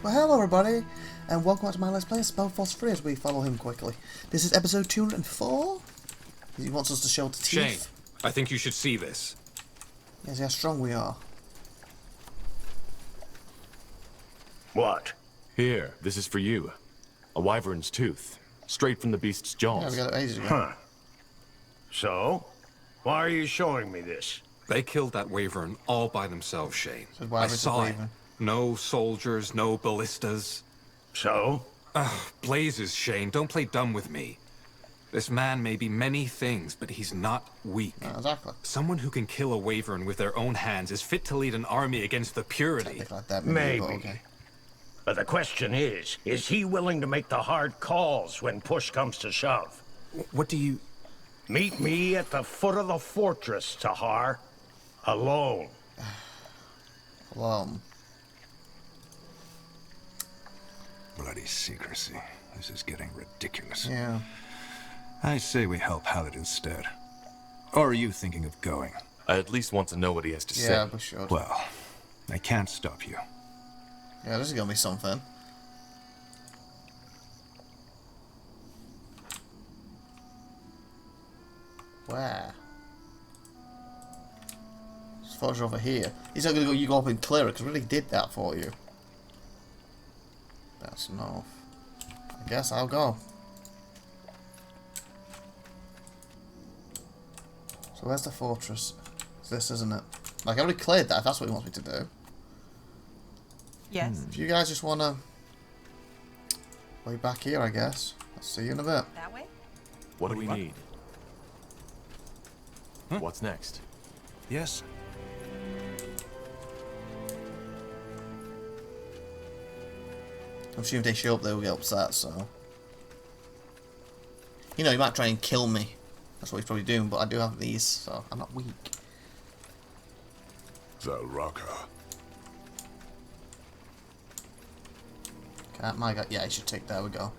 Well, hello everybody, and welcome back to my Let's Play Spellforce 3 as we follow him quickly. This is episode 204. He wants us to show the teeth. Shane, I think you should see this. Yeah, see how strong we are. What? Here, this is for you. A wyvern's tooth. Straight from the beast's jaws. Yeah, we got it ages ago. Huh. So? Why are you showing me this? They killed that wyvern all by themselves, Shane. So why I was it saw it. wyvern? No soldiers, no ballistas. So? Blazes, Shane, don't play dumb with me. This man may be many things, but he's not weak. No, exactly. Someone who can kill a wyvern with their own hands is fit to lead an army against the purity. Like that, Maybe. but okay. But the question is he willing to make the hard calls when push comes to shove? What do you... Meet me at the foot of the fortress, Tahar. Alone. Well, Bloody secrecy. This is getting ridiculous. yeah. I say we help Halid instead. Or are you thinking of going? I at least want to know what he has to Yeah, say. we should. Well, I can't stop you. Yeah, this is gonna be something. Where? This fortress over here. He's not gonna go. You go up and clear it because we really did that for you. That's enough. I guess I'll go. So where's the fortress? It's this, isn't it? Like I already cleared that. If that's what he wants me to do. Yes. If you guys just wanna wait back here, I guess. I'll see you in a bit. That way? What do we need? What's next? Yes? I'm sure if they show up, they will get upset. So, you know, he might try and kill me. That's what he's probably doing. But I do have these, so I'm not weak. Zalraka. Okay, my God, yeah, he should take. There we go.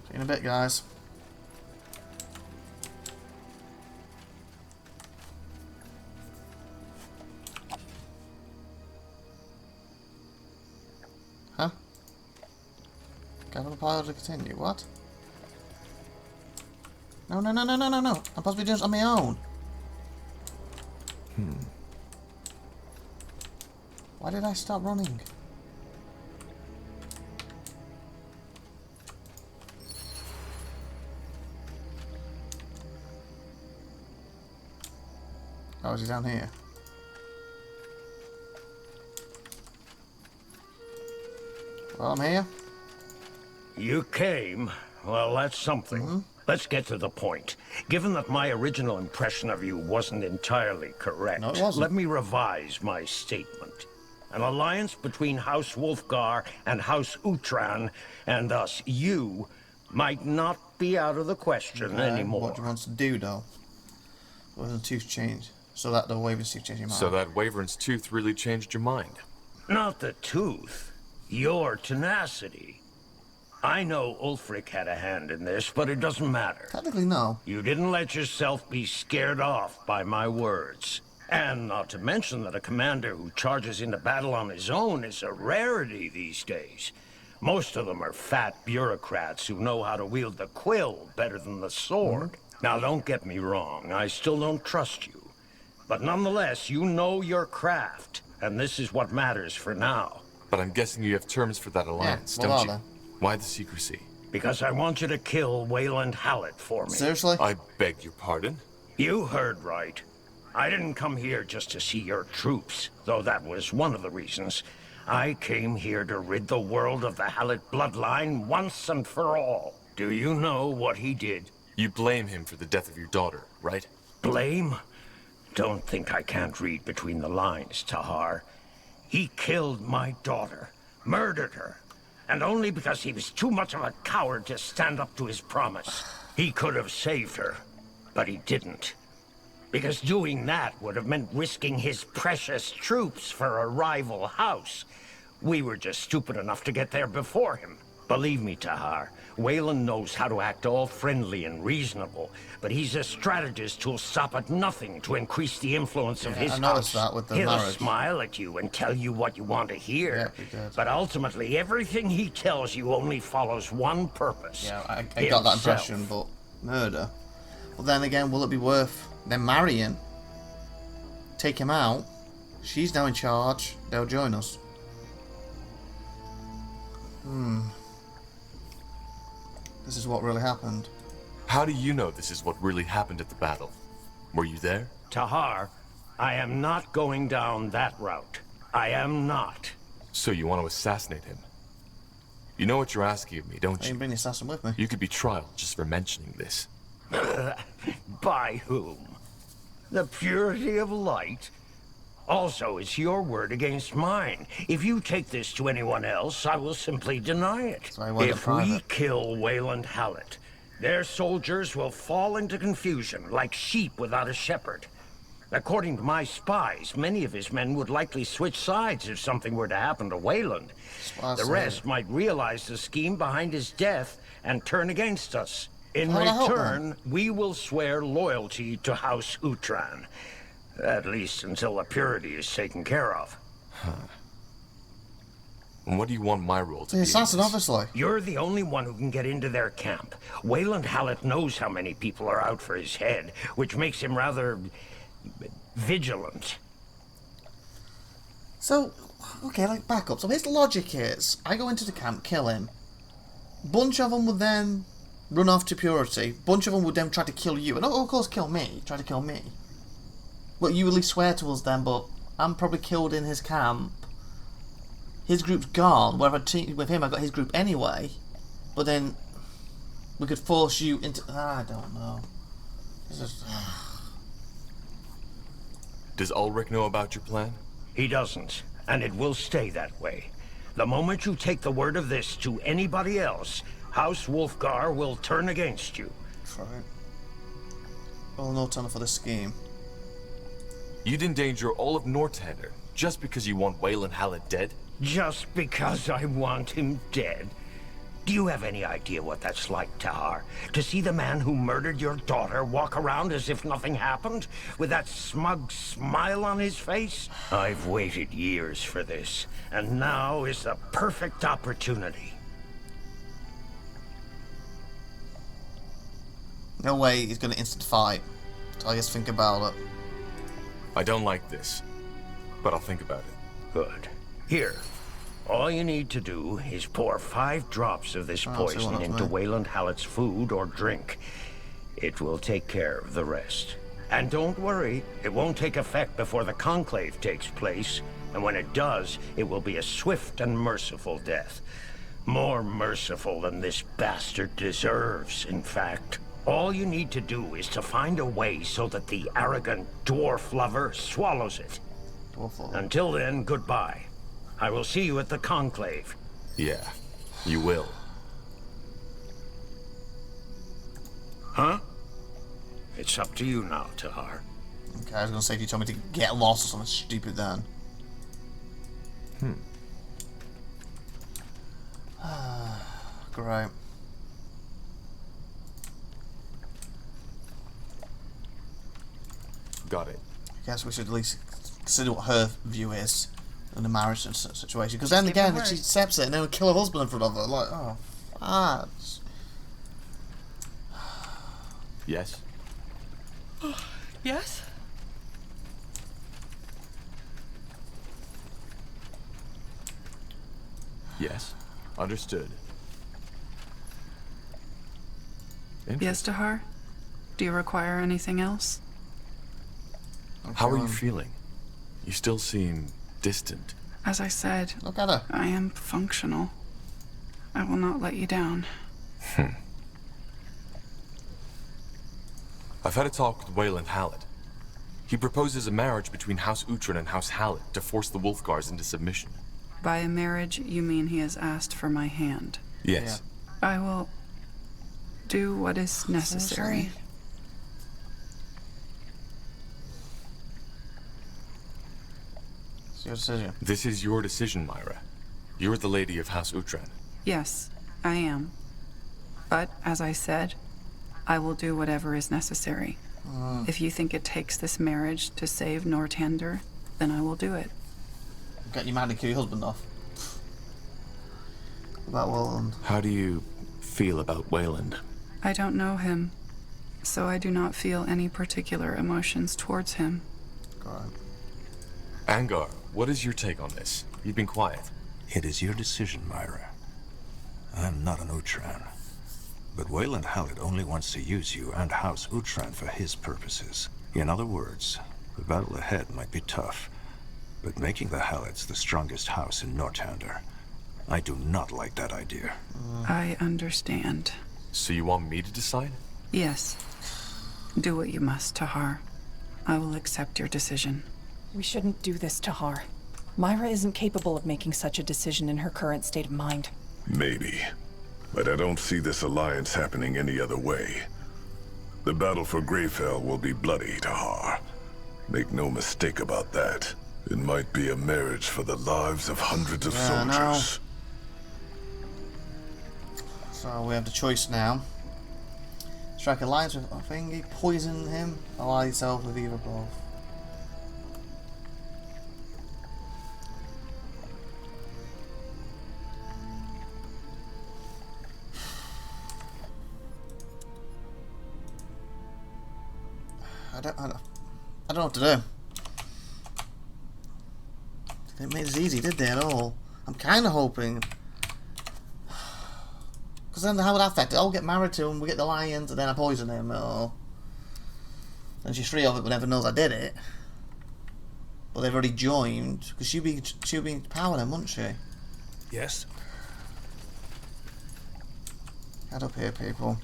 See you in a bit, guys. Huh? Gather the pile to continue. What? No, no, no, no, no, no, no. I'm supposed to be doing this on my own. Why did I stop running? Oh, is he down here? Well, I'm here. You came? Well, that's something. Let's get to the point. Given that my original impression of you wasn't entirely correct, No, it wasn't. let me revise my statement. An alliance between House Wolfgar and House Utran, and thus you, might not be out of the question anymore. What do you want to do, though? What does the tooth change? So that the Wyvern's tooth changed your mind. So that wyvern's tooth really changed your mind. Not the tooth. Your tenacity. I know Ulfric had a hand in this, but it doesn't matter. Technically, no. You didn't let yourself be scared off by my words. And not to mention that a commander who charges into battle on his own is a rarity these days. Most of them are fat bureaucrats who know how to wield the quill better than the sword. Now, don't get me wrong, I still don't trust you. But nonetheless, you know your craft, and this is what matters for now. But I'm guessing you have terms for that alliance, what don't are you? they? Why the secrecy? Because I want you to kill Wayland Hallett for me. Seriously? I beg your pardon? You heard right. I didn't come here just to see your troops, though that was one of the reasons. I came here to rid the world of the Hallett bloodline once and for all. Do you know what he did? You blame him for the death of your daughter, right? Blame? Don't think I can't read between the lines, Tahar. He killed my daughter, murdered her, and only because he was too much of a coward to stand up to his promise. He could have saved her, but he didn't. Because doing that would have meant risking his precious troops for a rival house. We were just stupid enough to get there before him. Believe me, Tahar, Wayland knows how to act all friendly and reasonable, but he's a strategist who'll stop at nothing to increase the influence of his I noticed house. that with the He'll marriage. smile at you and tell you what you want to hear, Yeah, he did. but ultimately everything he tells you only follows one purpose. Yeah, I got that himself. impression, but murder. But then again, will it be worth them marrying? Take him out. She's now in charge. They'll join us. This is what really happened. How do you know this is what really happened at the battle? Were you there? Tahar, I am not going down that route. I am not. So you want to assassinate him? You know what you're asking of me, don't I didn't you? bring the assassin with me. You could be trialed just for mentioning this. By whom? The purity of light? Also, it's your word against mine. If you take this to anyone else, I will simply deny it. So I want it If we private. kill Wayland Hallett, their soldiers will fall into confusion like sheep without a shepherd. According to my spies, many of his men would likely switch sides if something were to happen to Wayland. Spies The say rest might realize the scheme behind his death and turn against us. In How would I help return, we will swear loyalty to House Utran. At least until the purity is taken care of. And what do you want my role to The be? in assassin, this? obviously. You're the only one who can get into their camp. Wayland Hallett knows how many people are out for his head, which makes him rather vigilant. So, okay, like back up. So his logic is, I go into the camp, kill him. Bunch of them would then run off to purity. Bunch of them would then try to kill you. And of course kill me. Try to kill me. But you at least swear to us then, but I'm probably killed in his camp. His group's gone. Wherever with him, I got his group anyway. But then we could force you into. I don't know. This is. Does Ulrich know about your plan? He doesn't, and it will stay that way. The moment you take the word of this to anybody else, House Wolfgar will turn against you. Try it. Well, no time for this scheme. You'd endanger all of Northander just because you want Wayland Hallett dead? Just because I want him dead? Do you have any idea what that's like, Tahar? To see the man who murdered your daughter walk around as if nothing happened, with that smug smile on his face? I've waited years for this, and now is the perfect opportunity. No way he's going to instant fight. So I guess think about it. I don't like this, but I'll think about it. Good. Here. All you need to do is pour 5 drops of this so poison what, into mate? Wayland Hallett's food or drink. It will take care of the rest. And don't worry, it won't take effect before the conclave takes place. And when it does, it will be a swift and merciful death. More merciful than this bastard deserves, in fact. All you need to do is to find a way so that the arrogant dwarf lover swallows it. Awful. Until then, goodbye. I will see you at the conclave. Yeah, you will. Huh? It's up to you now, Tahar. Okay, I was going to say if you told me to get lost or something stupid then. Great. Got it. I guess we should at least consider what her view is in the marriage situation. Because then again, if she accepts it and then we kill her husband in front of her, like, oh, fads. Yes? Yes? Yes. Understood. Yes, Tahar? Do you require anything else? How are you feeling? You still seem distant. As I said, Look at her. I am functional. I will not let you down. I've had a talk with Wayland Hallett. He proposes a marriage between House Utran and House Hallett to force the Wolfgars into submission. By a marriage, you mean he has asked for my hand. Yes. I will do what is necessary. It's your decision. This is your decision, Myra. You're the lady of House Utran. Yes, I am. But, as I said, I will do whatever is necessary. If you think it takes this marriage to save Northander, then I will do it. Get you mad and kill your husband off. About Wayland. How do you feel about Wayland? I don't know him, so I do not feel any particular emotions towards him. Alright. Angar, what is your take on this? You've been quiet. It is your decision, Myra. I'm not an Utran. But Wayland Hallett only wants to use you and House Utran for his purposes. In other words, the battle ahead might be tough, but making the Hallets the strongest house in Northander, I do not like that idea. I understand. So you want me to decide? Yes. Do what you must, Tahar. I will accept your decision. We shouldn't do this, Tahar. Myra isn't capable of making such a decision in her current state of mind. Maybe. But I don't see this alliance happening any other way. The battle for Greyfell will be bloody, Tahar. Make no mistake about that. It might be a marriage for the lives of hundreds of soldiers. So we have the choice now. Strike alliance with Thingy, poison him, ally yourself with either both. I don't know what to do. They didn't make this easy, did they, at all? I'm kind of hoping. Because then how would that affect it? I'll get married to him, we get the lions, and then I poison him, or... And she's free of it, but never knows I did it. But they've already joined, because she'd be in power then, wouldn't she? Yes? Head up here, people.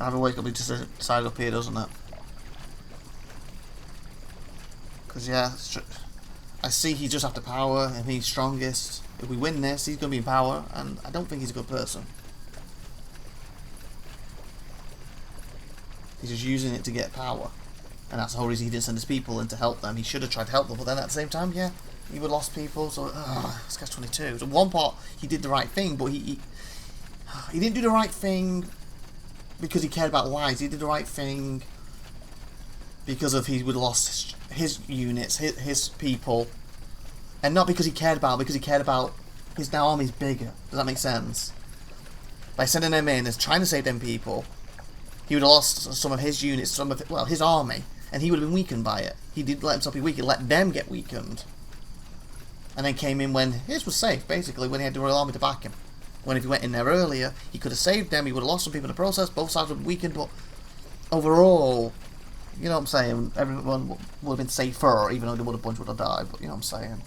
I have a wake up, we just decide up here, doesn't it? Because, yeah, I see he's just after power, and he's strongest. If we win this, he's going to be in power, and I don't think he's a good person. He's just using it to get power. And that's the whole reason he didn't send his people in to help them. He should have tried to help them, but then at the same time, yeah, he would have lost people, so, it's catch-22. So one part, he did the right thing, but he didn't do the right thing because he cared about lives. He did the right thing because of he would have lost his units, his people, and not because he cared about it, because he cared about his now army's bigger. Does that make sense? By sending them in as trying to save them people, he would have lost some of his units, some of his army, and he would have been weakened by it. He didn't let himself be weakened, let them get weakened, and then came in when his was safe, basically, when he had the Royal Army to back him. When if he went in there earlier, he could have saved them, he would have lost some people in the process, both sides would have weakened, but overall, you know what I'm saying, everyone would have been safer, even though a bunch would have died, but you know what I'm saying.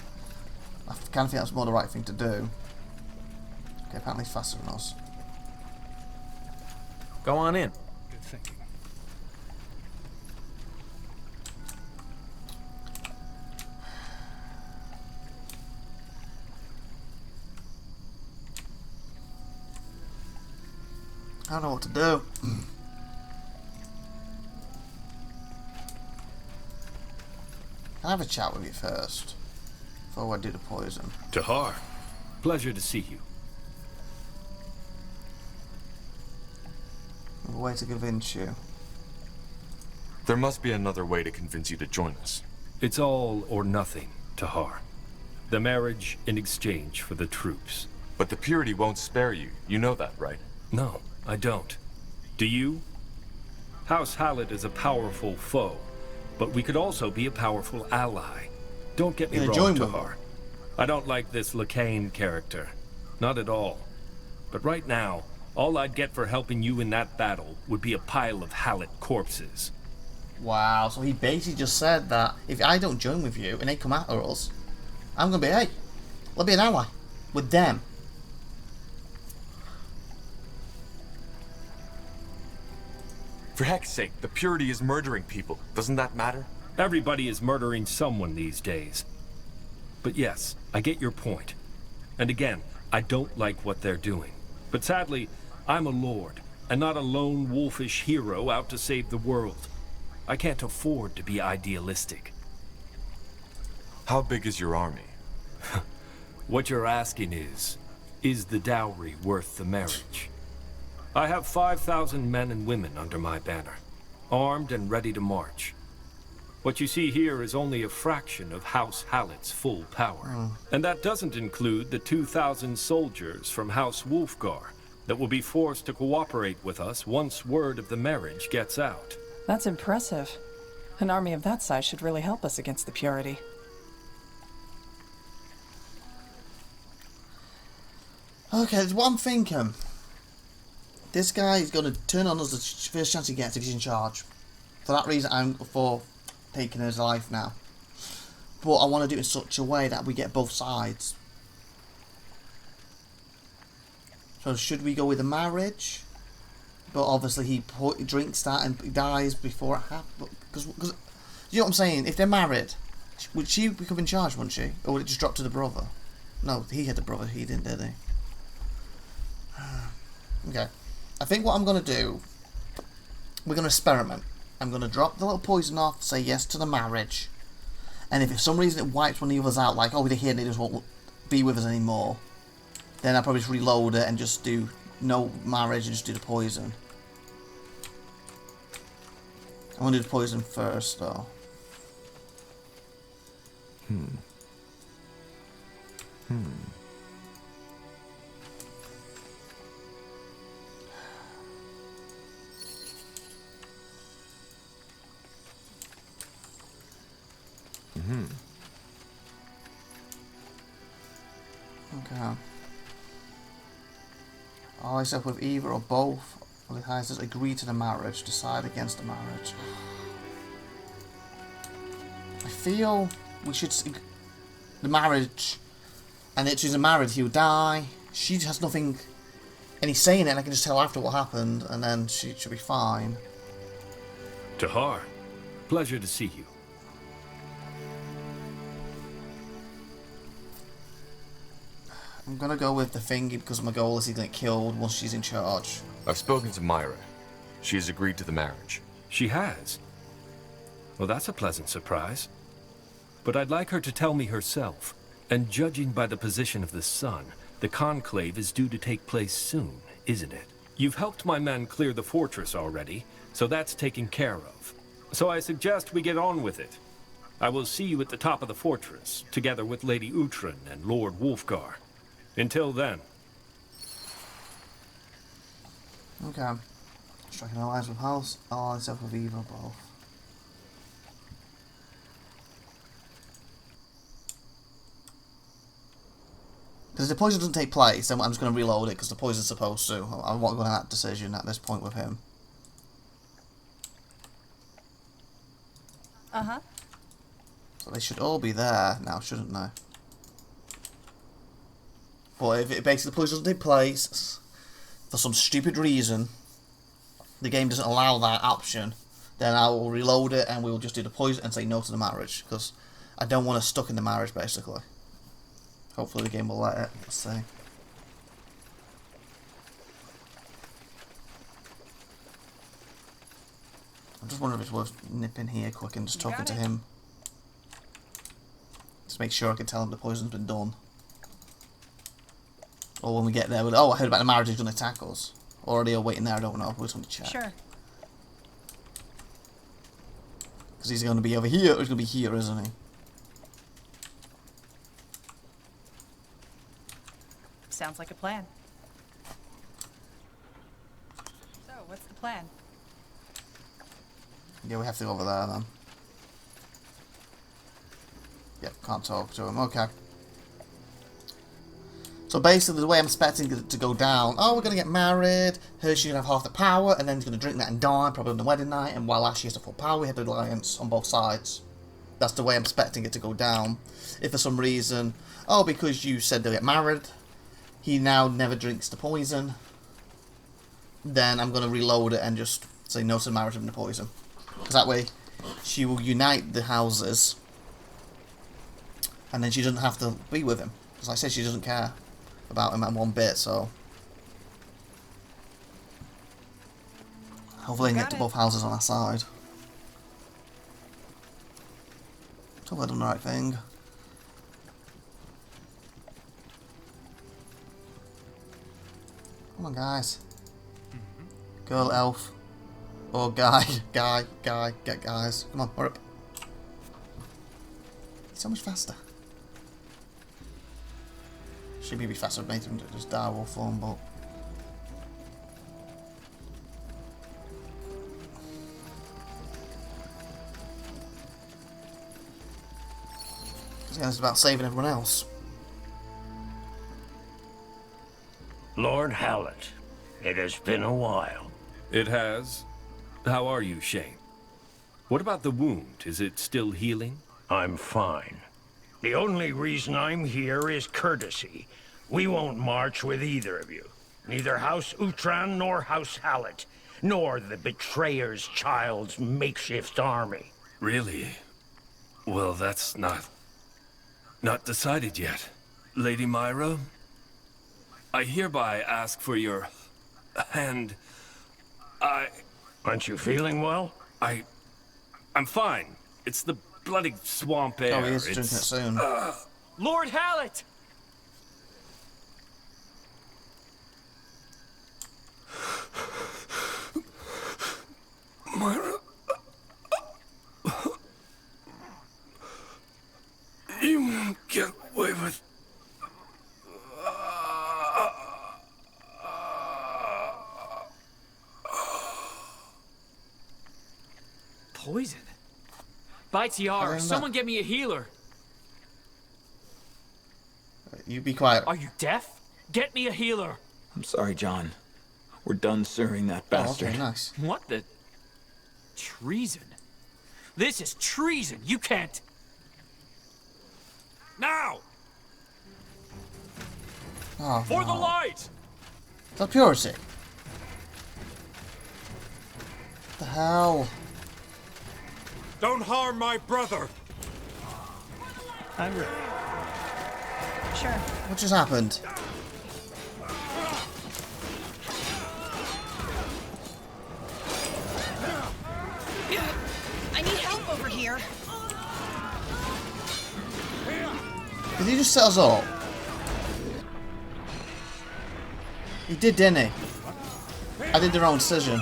I kind of think that's more the right thing to do. Okay, apparently he's faster than us. Go on in. Good thinking. I don't know what to do. Can I have a chat with you first? Before I do the poison. Tahar, pleasure to see you. A way to convince you. There must be another way to convince you to join us. It's all or nothing, Tahar. The marriage in exchange for the troops. But the purity won't spare you. You know that, right? No, I don't. Do you? House Hallett is a powerful foe, but we could also be a powerful ally. Don't get me wrong, Tahar. I don't like this Lacane character. Not at all. But right now, all I'd get for helping you in that battle would be a pile of Hallett corpses. Wow, so he basically just said that if I don't join with you and they come after us, I'm gonna be, hey, let's be an ally with them. For heck's sake, the purity is murdering people. Doesn't that matter? Everybody is murdering someone these days. But yes, I get your point. And again, I don't like what they're doing. But sadly, I'm a lord, and not a lone wolfish hero out to save the world. I can't afford to be idealistic. How big is your army? What you're asking is the dowry worth the marriage? I have 5,000 men and women under my banner, armed and ready to march. What you see here is only a fraction of House Hallett's full power. And that doesn't include the 2,000 soldiers from House Wolfgar that will be forced to cooperate with us once word of the marriage gets out. That's impressive. An army of that size should really help us against the Purity. Okay, that's what I'm thinking. This guy is going to turn on us the first chance he gets if he's in charge. For that reason, I'm for taking his life now. But I want to do it in such a way that we get both sides. So should we go with the marriage? But obviously he drinks that and dies before it happens. Because you know what I'm saying? If they're married, would she become in charge, wouldn't she? Or would it just drop to the brother? No, he had the brother. He didn't, did he? Okay. I think what I'm going to do, we're going to experiment. I'm going to drop the little poison off, say yes to the marriage. And if for some reason it wipes one of the others out, like, oh, they're here and they just won't be with us anymore, then I'll probably just reload it and just do no marriage and just do the poison. I'm going to do the poison first, though. Okay. Allies up with either or both of the houses agree to the marriage, decide against the marriage. I feel we should the marriage, and if she's married, he'll die. She has nothing, and he's saying it, and I can just tell after what happened, and then she should be fine. Tahar, pleasure to see you. I'm gonna go with the thingy because my goal is he's gonna get killed once she's in charge. I've spoken to Myra. She has agreed to the marriage. She has? Well, that's a pleasant surprise. But I'd like her to tell me herself. And judging by the position of the sun, the conclave is due to take place soon, isn't it? You've helped my men clear the fortress already, so that's taken care of. So I suggest we get on with it. I will see you at the top of the fortress, together with Lady Uhtred and Lord Wolfgar. Until then. Okay. Striking allies with House, allies up with either or both. Because if the poison doesn't take place, then I'm just going to reload it because the poison's supposed to. I won't go on that decision at this point with him. Uh-huh. So they should all be there now, shouldn't they? But if it basically the poison doesn't take place, for some stupid reason, the game doesn't allow that option, then I will reload it and we will just do the poison and say no to the marriage. Because I don't want us stuck in the marriage, basically. Hopefully the game will let it. Let's see. I'm just wondering if it's worth nipping here quick and just talking to him. Just make sure I can tell him the poison's been done. Or when we get there, oh, I heard about the marriage, he's going to attack us. Or are they all waiting there? I don't know. We're just going to check. Sure. Because he's going to be over here, or he's going to be here, isn't he? Sounds like a plan. So, what's the plan? Yeah, we have to go over there then. Yep, can't talk to him. Okay. So basically, the way I'm expecting it to go down, oh, we're going to get married, Hershey's going to have half the power, and then he's going to drink that and die, probably on the wedding night, and while Ashley has the full power, we have the alliance on both sides. That's the way I'm expecting it to go down. If for some reason, oh, because you said they'll get married, he now never drinks the poison, then I'm going to reload it and just say no to the marriage and the poison. Because that way, she will unite the houses, and then she doesn't have to be with him. Because like I said, she doesn't care about him at one bit, so hopefully I can get to both houses on our side. Hopefully I've done the right thing. Come on, guys. Girl, elf. Or guy. Guys. Come on, hurry up. It's so much faster. Should maybe faster with making them just direwolf form, but... It's about saving everyone else. Lord Hallett, it has been a while. It has. How are you, Shane? What about the wound? Is it still healing? I'm fine. The only reason I'm here is courtesy. We won't march with either of you. Neither House Utran nor House Hallett, nor the Betrayer's Child's makeshift army. Really? Well, that's not decided yet. Lady Myra, I hereby ask for your hand. Aren't you feeling well? I'm fine. It's the bloody swamp air. Oh, he is drinking it soon. Lord Hallett! Myra. You won't get away with... Poison? By TR, someone get me a healer. You be quiet. Are you deaf? Get me a healer. I'm sorry, John. We're done serving that bastard. Okay, nice. What the... Treason? This is treason. You can't... Now! Oh, For the light! The purity. What the hell? Don't harm my brother! I'm ready. Sure. What just happened? I need help over here. Did he just set us up? He did, didn't he? I did the wrong decision.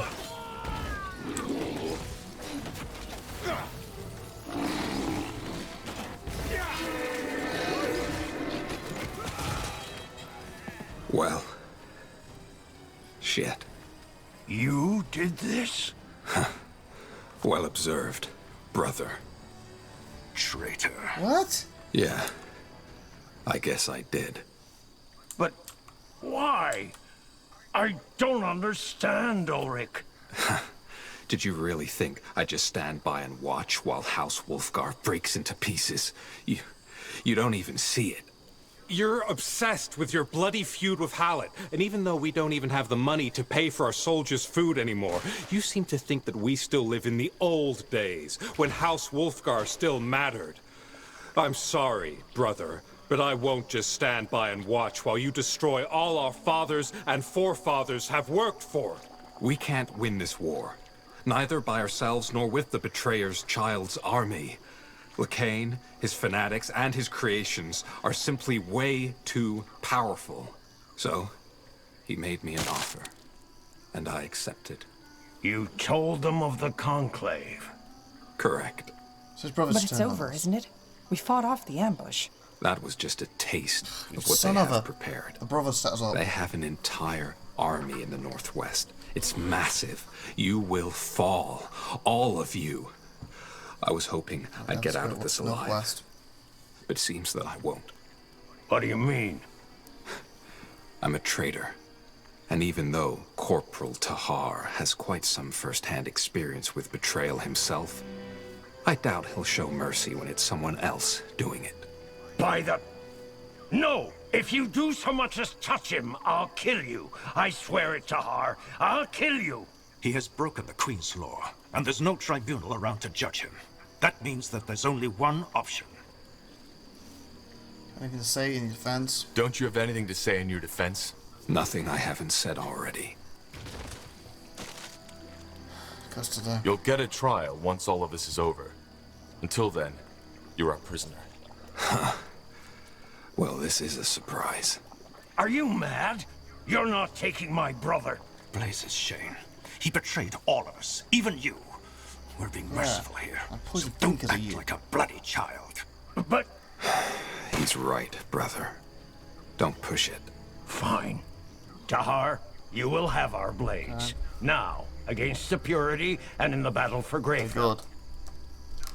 Well. Shit. You did this? Well observed, brother. Traitor. What? Yeah. I guess I did. But why? I don't understand, Ulrich. Did you really think I'd just stand by and watch while House Wolfgar breaks into pieces? You don't even see it. You're obsessed with your bloody feud with Hallett, and even though we don't even have the money to pay for our soldiers' food anymore, you seem to think that we still live in the old days, when House Wolfgar still mattered. I'm sorry, brother, but I won't just stand by and watch while you destroy all our fathers and forefathers have worked for. We can't win this war, neither by ourselves nor with the Betrayer's Child's army. Lacane, his fanatics, and his creations are simply way too powerful. So, he made me an offer, and I accepted. You told them of the Conclave. Correct. But it's over, isn't it? We fought off the ambush. That was just a taste of what Son they of have a- prepared. The brother set us up. They have an entire army in the Northwest. It's massive. You will fall. All of you. I was hoping I'd get out of this alive. Northwest. But it seems that I won't. What do you mean? I'm a traitor. And even though Corporal Tahar has quite some first-hand experience with betrayal himself, I doubt he'll show mercy when it's someone else doing it. By the... No! If you do so much as touch him, I'll kill you. I swear it, Tahar. I'll kill you. He has broken the Queen's law, and there's no tribunal around to judge him. That means that there's only one option. Anything to say in your defense? Don't you have anything to say in your defense? Nothing I haven't said already. Custody. You'll get a trial once all of this is over. Until then, you're our prisoner. Well, this is a surprise. Are you mad? You're not taking my brother. Blazes, Shane. He betrayed all of us, even you. We're being merciful here. So don't act like a bloody child. But... He's right, brother. Don't push it. Fine. Tahar, you will have our blades. Now, against the Purity and in the battle for Graveyard.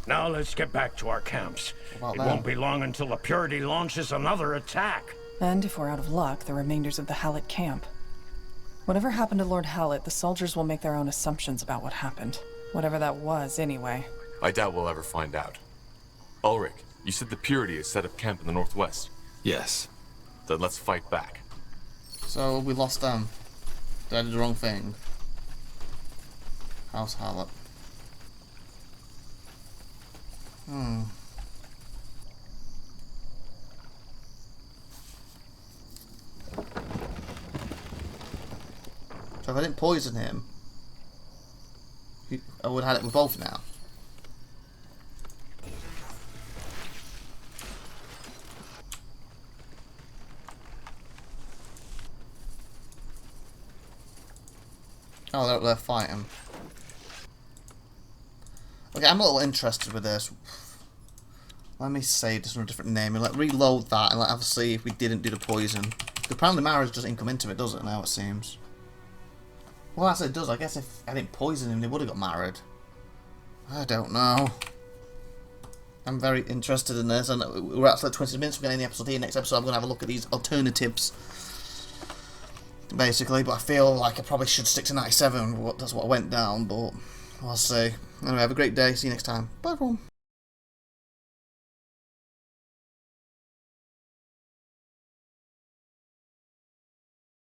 Now let's get back to our camps. It won't be long until the Purity launches another attack. And if we're out of luck, the remainders of the Hallett camp. Whatever happened to Lord Hallett, the soldiers will make their own assumptions about what happened. Whatever that was, anyway. I doubt we'll ever find out. Ulrich, you said the Purity has set up camp in the northwest. Yes. Then let's fight back. So we lost them. They did the wrong thing. House Hallett. So if I didn't poison him, I would have had it with both now. Oh, they're fighting. Okay, I'm a little interested with this. Let me say this in a different name and let reload that and let us see if we didn't do the poison. Apparently marriage doesn't come into it, does it, now it seems? Well, as it does, I guess if I didn't poison him, they would have got married. I don't know. I'm very interested in this, and we're at like 20 minutes. We're going to end the episode here. Next episode, I'm going to have a look at these alternatives, basically. But I feel like I probably should stick to 97. That's what went down, but we'll see. Anyway, have a great day. See you next time. Bye, everyone.